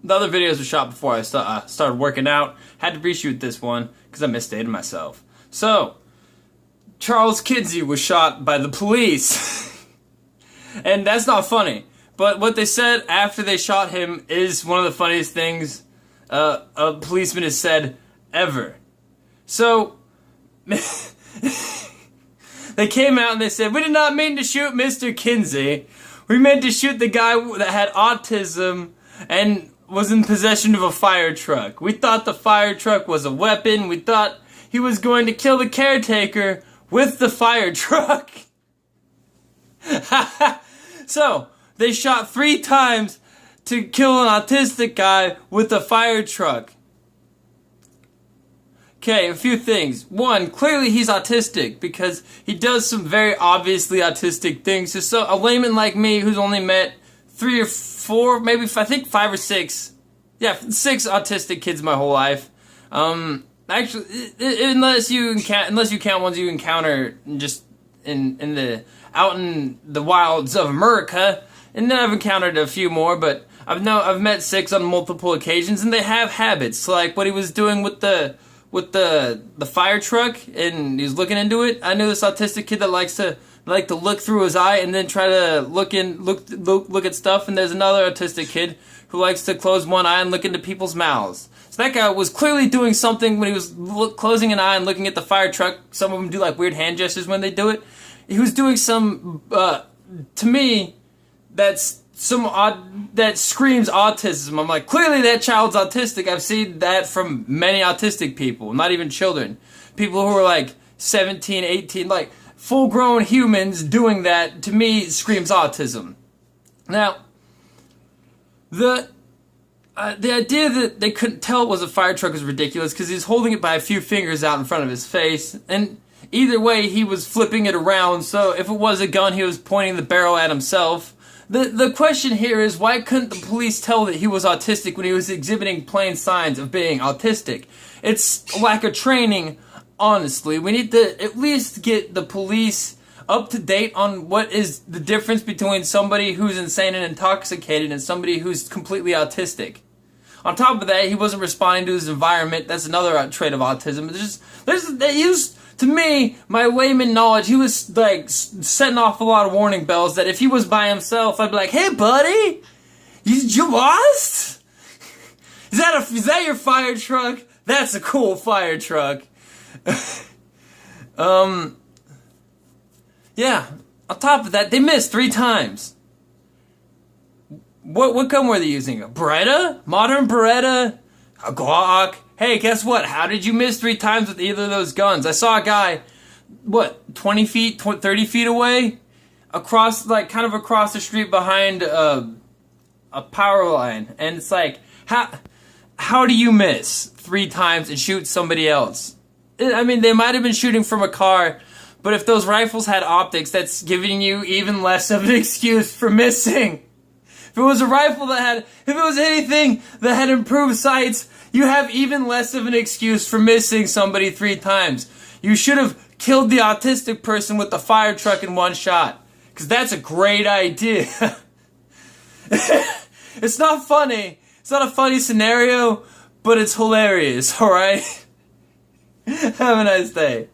The other videos were shot before I started working out. Had to reshoot this one because I misstated myself. So, Charles Kinsey was shot by the police. And that's not funny. But what they said after they shot him is one of the funniest things a policeman has said ever. So, they came out and they said, "We did not mean to shoot Mr. Kinsey. We meant to shoot the guy that had autism and was in possession of a fire truck. We thought the fire truck was a weapon. We thought he was going to kill the caretaker with the fire truck." So, they shot 3 times to kill an autistic guy with a fire truck. Okay, a few things. One, clearly he's autistic because he does some very obviously autistic things. So a layman like me who's only met 3 or 4, maybe I think 5 or 6, 6 autistic kids my whole life. Actually, unless you count ones you encounter just out in the wilds of America, and then I've encountered a few more, but I've met 6 on multiple occasions, and they have habits like what he was doing with the fire truck, and he's looking into it. I knew this autistic kid that likes to look through his eye and then try to look at stuff, and there's another autistic kid who likes to close one eye and look into people's mouths. So that guy was clearly doing something when he was closing an eye and looking at the fire truck. Some of them do like weird hand gestures when they do it. He was doing some, to me, that screams autism. I'm like, clearly that child's autistic. I've seen that from many autistic people, not even children. People who are like 17, 18, like full-grown humans doing that, to me, screams autism. Now, the idea that they couldn't tell it was a fire truck is ridiculous because he's holding it by a few fingers out in front of his face, and either way, he was flipping it around, so if it was a gun, he was pointing the barrel at himself. The question here is, why couldn't the police tell that he was autistic when he was exhibiting plain signs of being autistic? It's lack of training, honestly. We need to at least get the police up to date on what is the difference between somebody who's insane and intoxicated and somebody who's completely autistic. On top of that, he wasn't responding to his environment. That's another trait of autism. To me, my layman knowledge, he was like setting off a lot of warning bells that if he was by himself, I'd be like, "Hey, buddy, you lost? Is that your fire truck? That's a cool fire truck." Yeah. On top of that, they missed 3 times. What gun were they using? A Beretta? Modern Beretta? A Glock? Hey, guess what? How did you miss 3 times with either of those guns? I saw a guy, 20 feet, 30 feet away? Kind of across the street behind a power line. And it's like, how do you miss 3 times and shoot somebody else? I mean, they might have been shooting from a car, but if those rifles had optics, that's giving you even less of an excuse for missing. If it was a rifle if it was anything that had improved sights, you have even less of an excuse for missing somebody 3 times. You should have killed the autistic person with the fire truck in 1 shot. Because that's a great idea. It's not funny. It's not a funny scenario, but it's hilarious, alright? Have a nice day.